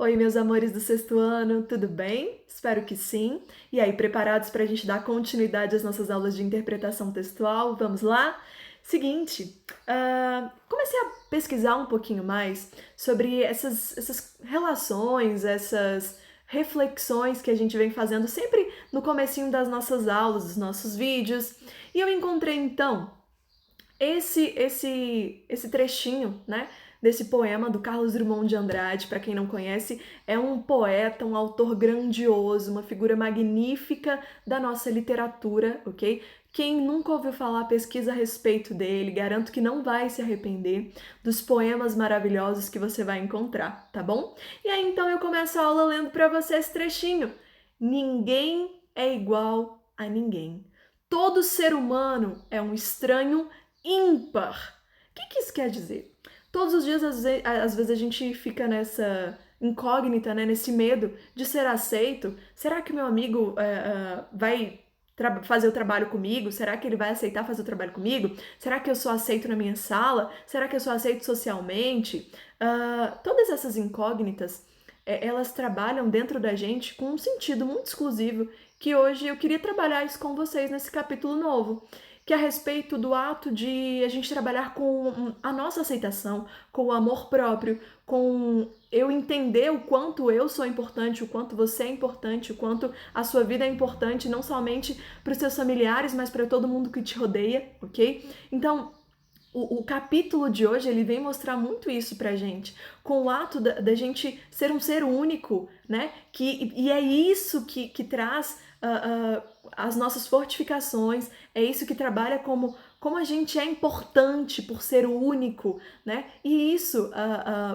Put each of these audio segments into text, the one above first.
Oi, meus amores do sexto ano, tudo bem? Espero que sim. E aí, preparados para a gente dar continuidade às nossas aulas de interpretação textual? Vamos lá? Seguinte, comecei a pesquisar um pouquinho mais sobre essas relações, essas reflexões que a gente vem fazendo sempre no comecinho das nossas aulas, dos nossos vídeos. E eu encontrei, então, esse trechinho, né, desse poema do Carlos Drummond de Andrade. Para quem não conhece, é um poeta, um autor grandioso, uma figura magnífica da nossa literatura, ok? Quem nunca ouviu falar, pesquisa a respeito dele, garanto que não vai se arrepender dos poemas maravilhosos que você vai encontrar, tá bom? E aí então eu começo a aula lendo para você esse trechinho. Ninguém é igual a ninguém. Todo ser humano é um estranho ímpar. O que isso quer dizer? Todos os dias, às vezes, a gente fica nessa incógnita, né, nesse medo de ser aceito. Será que o meu amigo vai fazer o trabalho comigo? Será que ele vai aceitar fazer o trabalho comigo? Será que eu sou aceito na minha sala? Será que eu sou aceito socialmente? Todas essas incógnitas, elas trabalham dentro da gente com um sentido muito exclusivo, que hoje eu queria trabalhar isso com vocês nesse capítulo novo, que é a respeito do ato de a gente trabalhar com a nossa aceitação, com o amor próprio, com eu entender o quanto eu sou importante, o quanto você é importante, o quanto a sua vida é importante, não somente para os seus familiares, mas para todo mundo que te rodeia, ok? Então, o capítulo de hoje, ele vem mostrar muito isso pra gente, com o ato da gente ser um ser único, né? E é isso que traz as nossas fortificações, é isso que trabalha como a gente é importante por ser único, né? E isso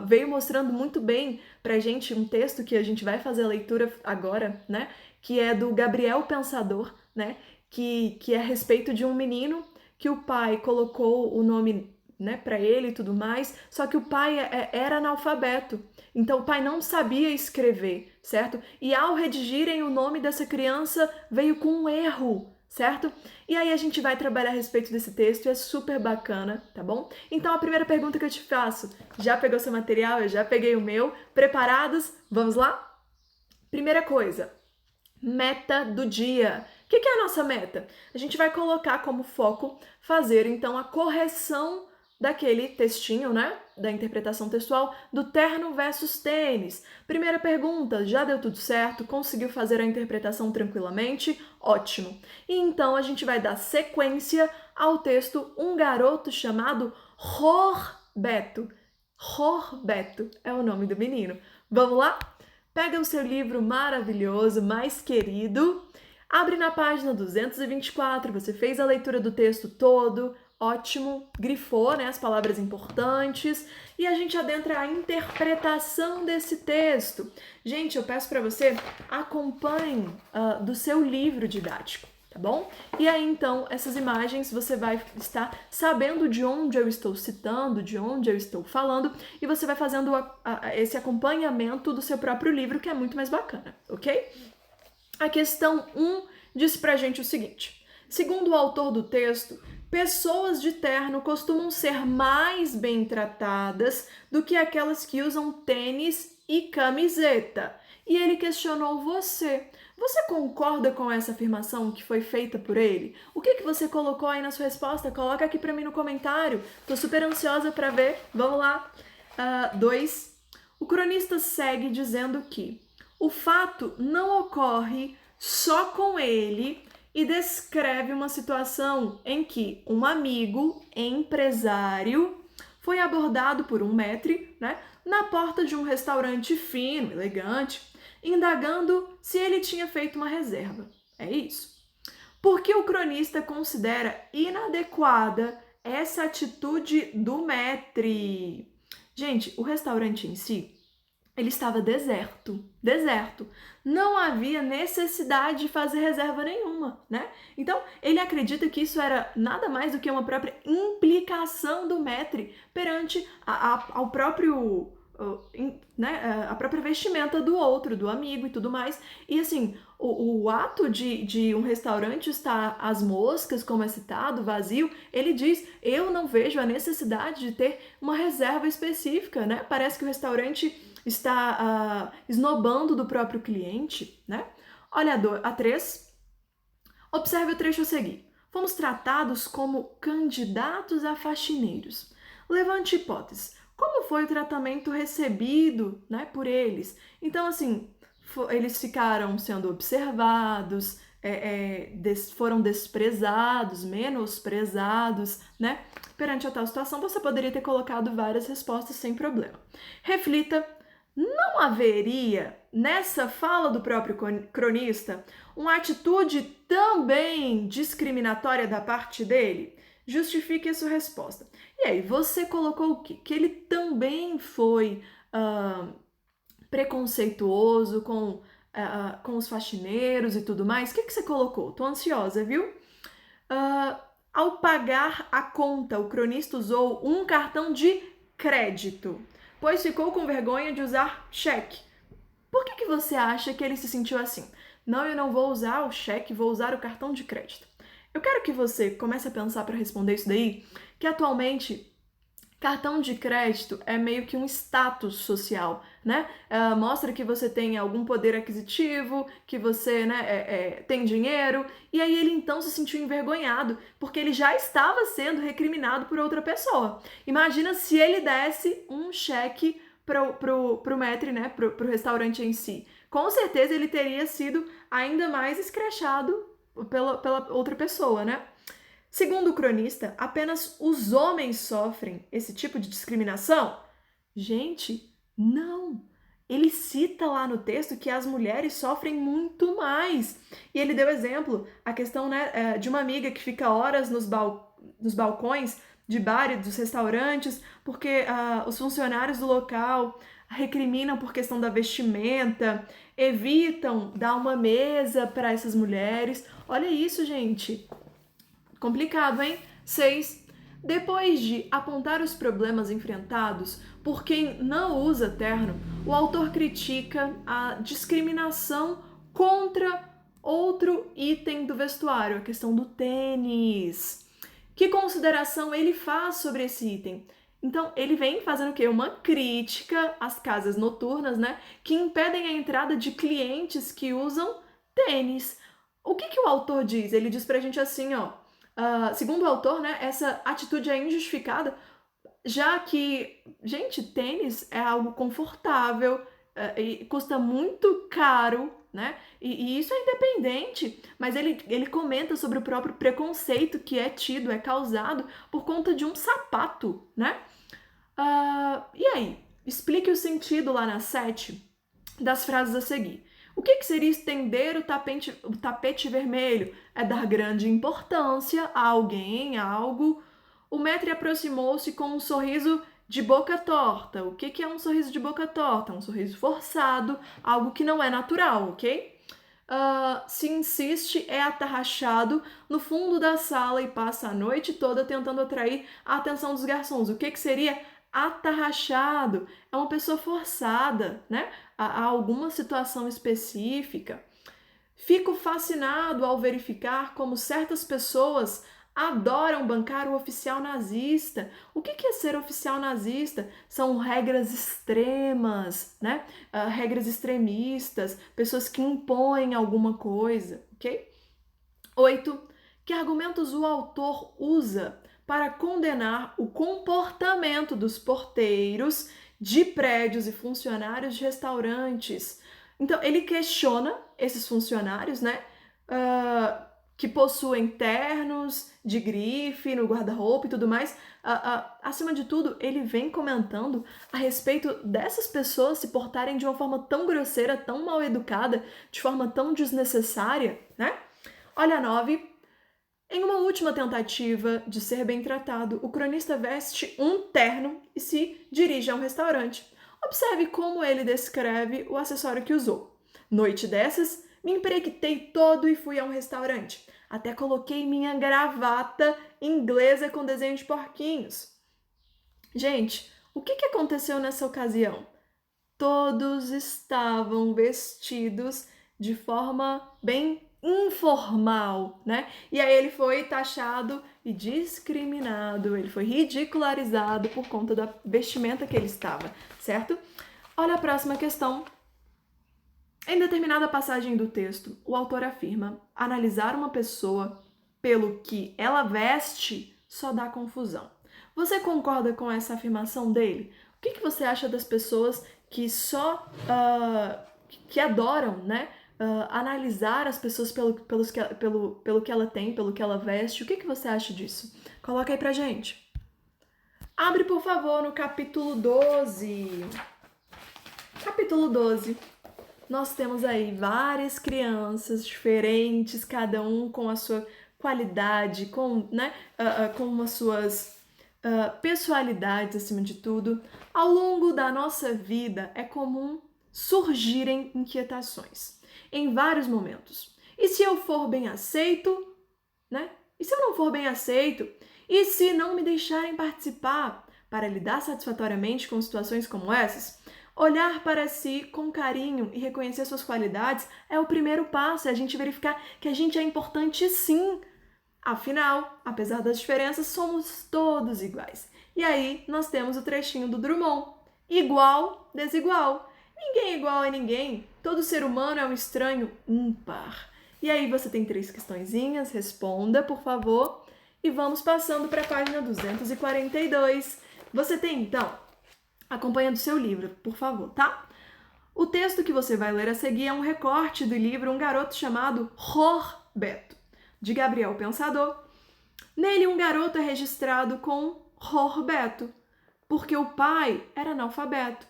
veio mostrando muito bem pra gente um texto que a gente vai fazer a leitura agora, né? Que é do Gabriel Pensador, né? Que é a respeito de um menino que o pai colocou o nome, né, para ele e tudo mais, só que o pai era analfabeto. Então o pai não sabia escrever, certo? E ao redigirem o nome dessa criança, veio com um erro, certo? E aí a gente vai trabalhar a respeito desse texto e é super bacana, tá bom? Então a primeira pergunta que eu te faço, já pegou seu material? Eu já peguei o meu. Preparados? Vamos lá? Primeira coisa, meta do dia. O que é a nossa meta? A gente vai colocar como foco fazer, então, a correção daquele textinho, né? Da interpretação textual do terno versus tênis. Primeira pergunta, já deu tudo certo? Conseguiu fazer a interpretação tranquilamente? Ótimo. E então a gente vai dar sequência ao texto Um Garoto Chamado Rorbeto. Rorbeto é o nome do menino. Vamos lá? Pega o seu livro maravilhoso, mais querido, abre na página 224, você fez a leitura do texto todo, ótimo, grifou, né, as palavras importantes, e a gente adentra a interpretação desse texto. Gente, eu peço para você, acompanhe do seu livro didático, tá bom? E aí, então, essas imagens você vai estar sabendo de onde eu estou citando, de onde eu estou falando, e você vai fazendo esse acompanhamento do seu próprio livro, que é muito mais bacana, ok? A questão 1 diz pra gente o seguinte: segundo o autor do texto, pessoas de terno costumam ser mais bem tratadas do que aquelas que usam tênis e camiseta. E ele questionou você. Você concorda com essa afirmação que foi feita por ele? O que você colocou aí na sua resposta? Coloca aqui pra mim no comentário. Tô super ansiosa pra ver. Vamos lá. 2. O cronista segue dizendo que o fato não ocorre só com ele e descreve uma situação em que um amigo empresário foi abordado por um maître, né, na porta de um restaurante fino, elegante, indagando se ele tinha feito uma reserva. É isso. Porque o cronista considera inadequada essa atitude do maître? Gente, o restaurante em si, ele estava deserto. Não havia necessidade de fazer reserva nenhuma, né? Então, ele acredita que isso era nada mais do que uma própria implicação do maître perante ao próprio, né, a própria vestimenta do outro, do amigo e tudo mais. E assim, o ato de um restaurante estar às moscas, como é citado, vazio, ele diz, eu não vejo a necessidade de ter uma reserva específica, né? Parece que o restaurante está esnobando do próprio cliente, né? Olha a 3. Observe o trecho a seguir. Fomos tratados como candidatos a faxineiros. Levante hipóteses. Como foi o tratamento recebido, né, por eles? Então, assim, eles ficaram sendo observados, foram desprezados, menosprezados, né? Perante a tal situação, você poderia ter colocado várias respostas sem problema. Reflita, não haveria, nessa fala do próprio cronista, uma atitude também discriminatória da parte dele? Justifique a sua resposta. E aí, você colocou o quê? Que ele também foi preconceituoso com os faxineiros e tudo mais. O que você colocou? Tô ansiosa, viu? Ao pagar a conta, o cronista usou um cartão de crédito, pois ficou com vergonha de usar cheque. Por que você acha que ele se sentiu assim? Não, eu não vou usar o cheque, vou usar o cartão de crédito. Eu quero que você comece a pensar para responder isso daí, que atualmente cartão de crédito é meio que um status social, né? Mostra que você tem algum poder aquisitivo, que você, né, tem dinheiro, e aí ele então se sentiu envergonhado, porque ele já estava sendo recriminado por outra pessoa. Imagina se ele desse um cheque pro maître, né, pro restaurante em si. Com certeza ele teria sido ainda mais escrachado pela outra pessoa, né? Segundo o cronista, apenas os homens sofrem esse tipo de discriminação? Gente, não! Ele cita lá no texto que as mulheres sofrem muito mais. E ele deu exemplo, a questão, né, de uma amiga que fica horas nos balcões de bar e dos restaurantes, porque os funcionários do local recriminam por questão da vestimenta, evitam dar uma mesa para essas mulheres. Olha isso, gente! Complicado, hein? 6. Depois de apontar os problemas enfrentados por quem não usa terno, o autor critica a discriminação contra outro item do vestuário, a questão do tênis. Que consideração ele faz sobre esse item? Então, ele vem fazendo o quê? Uma crítica às casas noturnas, né? Que impedem a entrada de clientes que usam tênis. O que o autor diz? Ele diz pra gente assim, ó. Segundo o autor, né, essa atitude é injustificada, já que, gente, tênis é algo confortável e custa muito caro, né? E isso é independente, mas ele comenta sobre o próprio preconceito que é tido, é causado por conta de um sapato, né? E aí, explique o sentido lá na 7 das frases a seguir. O que seria estender o tapete vermelho? É dar grande importância a alguém, a algo. O maître aproximou-se com um sorriso de boca torta. O que é um sorriso de boca torta? Um sorriso forçado, algo que não é natural, ok? Se insiste, é atarrachado no fundo da sala e passa a noite toda tentando atrair a atenção dos garçons. O que seria atarrachado? É uma pessoa forçada, né? A alguma situação específica. Fico fascinado ao verificar como certas pessoas adoram bancar o oficial nazista. O que é ser oficial nazista? São regras extremas, né? Regras extremistas, pessoas que impõem alguma coisa, ok? 8. Que argumentos o autor usa para condenar o comportamento dos porteiros de prédios e funcionários de restaurantes? Então, ele questiona esses funcionários, né, que possuem ternos de grife no guarda-roupa e tudo mais. Acima de tudo, ele vem comentando a respeito dessas pessoas se portarem de uma forma tão grosseira, tão mal educada, de forma tão desnecessária, né? Olha a 9. Em uma última tentativa de ser bem tratado, o cronista veste um terno e se dirige a um restaurante. Observe como ele descreve o acessório que usou. Noite dessas, me empreguetei todo e fui a um restaurante. Até coloquei minha gravata inglesa com desenho de porquinhos. Gente, o que aconteceu nessa ocasião? Todos estavam vestidos de forma bem informal, né? E aí ele foi taxado e discriminado, ele foi ridicularizado por conta da vestimenta que ele estava, certo? Olha a próxima questão. Em determinada passagem do texto, o autor afirma: analisar uma pessoa pelo que ela veste só dá confusão. Você concorda com essa afirmação dele? O que você acha das pessoas que que adoram, né, analisar as pessoas pelo que ela tem, pelo que ela veste? O que você acha disso? Coloca aí pra gente. Abre, por favor, no capítulo 12. Capítulo 12. Nós temos aí várias crianças diferentes, cada um com a sua qualidade, com as suas pessoalidades acima de tudo. Ao longo da nossa vida é comum surgirem inquietações em vários momentos. E se eu for bem aceito, né? E se eu não for bem aceito? E se não me deixarem participar para lidar satisfatoriamente com situações como essas? Olhar para si com carinho e reconhecer suas qualidades é o primeiro passo, é a gente verificar que a gente é importante sim. Afinal, apesar das diferenças, somos todos iguais. E aí nós temos o trechinho do Drummond. Igual, desigual. Ninguém é igual a ninguém. Todo ser humano é um estranho ímpar. E aí você tem 3 questõezinhas, responda, por favor. E vamos passando para a página 242. Você tem, então, acompanha do seu livro, por favor, tá? O texto que você vai ler a seguir é um recorte do livro Um Garoto Chamado Roberto, de Gabriel Pensador. Nele, um garoto é registrado com Roberto, porque o pai era analfabeto.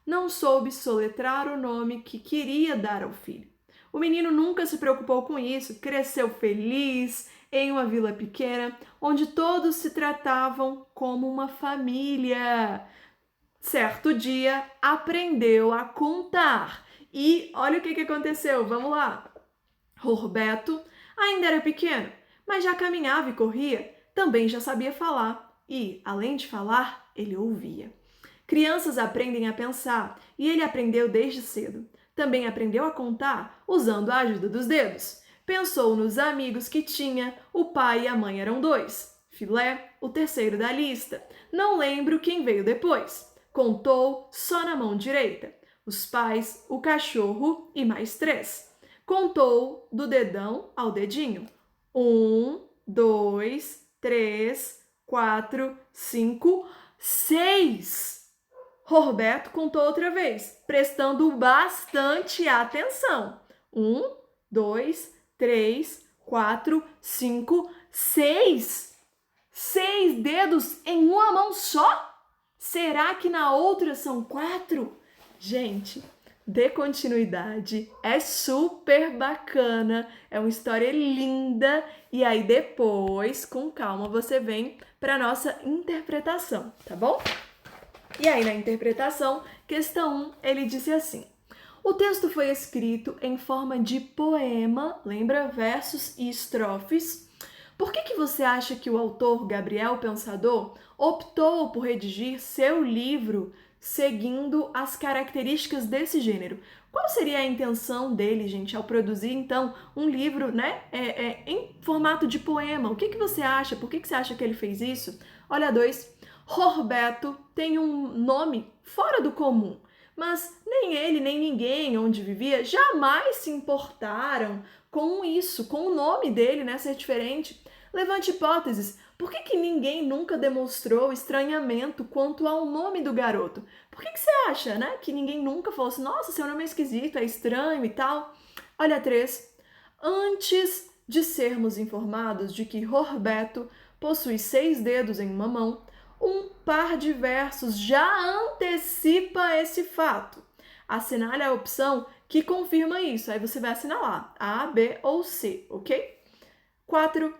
Não soube soletrar o nome que queria dar ao filho. O menino nunca se preocupou com isso, cresceu feliz em uma vila pequena, onde todos se tratavam como uma família. Certo dia, aprendeu a contar. E olha o que aconteceu, vamos lá. Roberto ainda era pequeno, mas já caminhava e corria, também já sabia falar. E, além de falar, ele ouvia. Crianças aprendem a pensar, e ele aprendeu desde cedo. Também aprendeu a contar usando a ajuda dos dedos. Pensou nos amigos que tinha, o pai e a mãe eram 2. Filé, o terceiro da lista. Não lembro quem veio depois. Contou só na mão direita. Os pais, o cachorro e mais 3. Contou do dedão ao dedinho. 1, 2, 3, 4, 5, 6. Roberto contou outra vez, prestando bastante atenção. 1, 2, 3, 4, 5, 6. 6 dedos em uma mão só? Será que na outra são 4? Gente, dê continuidade, é super bacana, é uma história linda, e aí depois, com calma, você vem para nossa interpretação, tá bom? E aí na interpretação, questão 1, ele disse assim: o texto foi escrito em forma de poema, lembra? Versos e estrofes. Por que você acha que o autor Gabriel Pensador optou por redigir seu livro seguindo as características desse gênero? Qual seria a intenção dele, gente, ao produzir, então, um livro, né, em formato de poema? O que você acha? Por que você acha que ele fez isso? Olha, 2. Roberto tem um nome fora do comum, mas nem ele, nem ninguém onde vivia jamais se importaram com isso, com o nome dele, né, ser diferente. Levante hipóteses. Por que ninguém nunca demonstrou estranhamento quanto ao nome do garoto? Por que você acha, né, que ninguém nunca falou assim, nossa, seu nome é esquisito, é estranho e tal? Olha, 3. Antes de sermos informados de que Roberto possui 6 dedos em uma mão, um par de versos já antecipa esse fato. Assinale a opção que confirma isso. Aí você vai assinalar A, B ou C, ok? 4.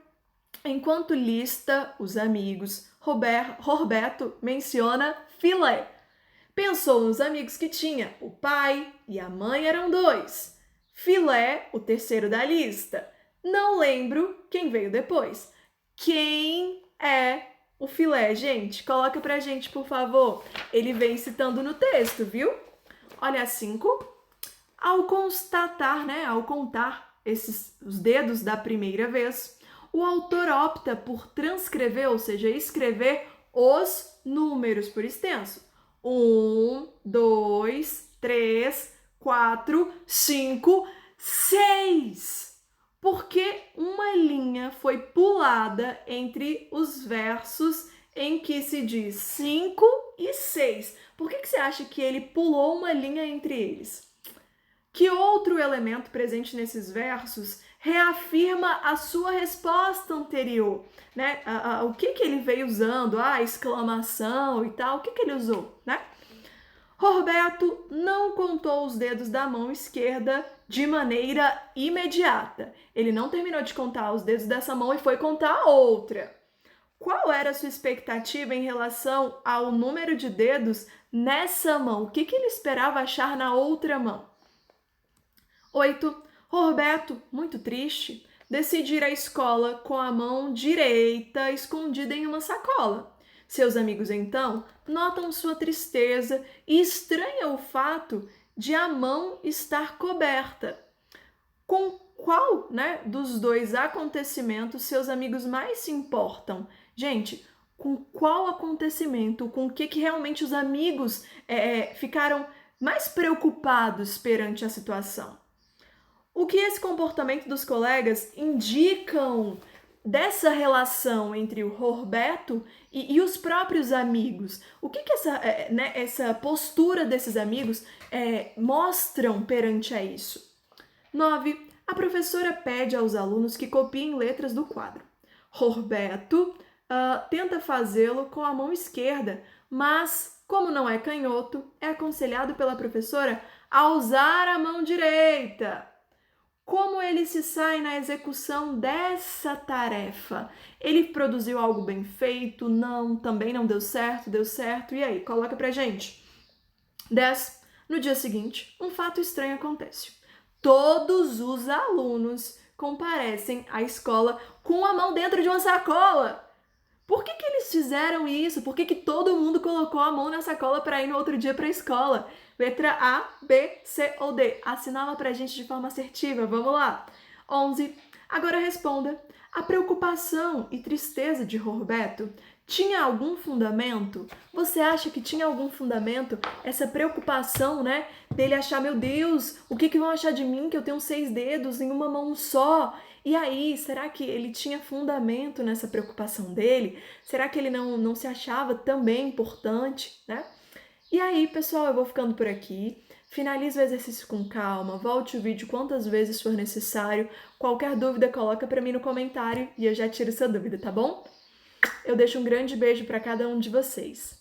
Enquanto lista os amigos, Roberto menciona filé. Pensou nos amigos que tinha. O pai e a mãe eram 2. Filé, o terceiro da lista. Não lembro quem veio depois. Quem é o filé, gente? Coloca pra gente, por favor. Ele vem citando no texto, viu? Olha, 5. Ao contar os dedos da primeira vez, o autor opta por transcrever, ou seja, escrever os números por extenso. 1, 2, 3, 4, 5, 6. Porque uma linha foi pulada entre os versos em que se diz 5 e 6. Por que você acha que ele pulou uma linha entre eles? Que outro elemento presente nesses versos reafirma a sua resposta anterior, né? O que ele veio usando? A exclamação e tal, o que ele usou, né? Roberto não contou os dedos da mão esquerda de maneira imediata. Ele não terminou de contar os dedos dessa mão e foi contar a outra. Qual era a sua expectativa em relação ao número de dedos nessa mão? O que ele esperava achar na outra mão? 8. Roberto, muito triste, decide ir à escola com a mão direita escondida em uma sacola. Seus amigos, então, notam sua tristeza e estranham o fato de a mão estar coberta. Com qual, dos dois acontecimentos seus amigos mais se importam? Gente, com qual acontecimento, com o que realmente os amigos ficaram mais preocupados perante a situação? O que esse comportamento dos colegas indicam dessa relação entre o Roberto e os próprios amigos? O que essa postura desses amigos mostram perante a isso? 9. A professora pede aos alunos que copiem letras do quadro. Roberto tenta fazê-lo com a mão esquerda, mas, como não é canhoto, é aconselhado pela professora a usar a mão direita. Como ele se sai na execução dessa tarefa? Ele produziu algo bem feito? Não, também não deu certo. E aí, coloca pra gente. 10. No dia seguinte, um fato estranho acontece. Todos os alunos comparecem à escola com a mão dentro de uma sacola. Por que eles fizeram isso? Por que todo mundo colocou a mão na sacola para ir no outro dia para a escola? Letra A, B, C ou D? Assinala pra gente de forma assertiva. Vamos lá. 11. Agora responda. A preocupação e tristeza de Roberto tinha algum fundamento? Você acha que tinha algum fundamento essa preocupação, dele achar, meu Deus, o que vão achar de mim que eu tenho 6 dedos em uma mão só? E aí, será que ele tinha fundamento nessa preocupação dele? Será que ele não se achava também importante, E aí, pessoal, eu vou ficando por aqui. Finalize o exercício com calma, volte o vídeo quantas vezes for necessário. Qualquer dúvida, coloca para mim no comentário e eu já tiro essa dúvida, tá bom? Eu deixo um grande beijo para cada um de vocês.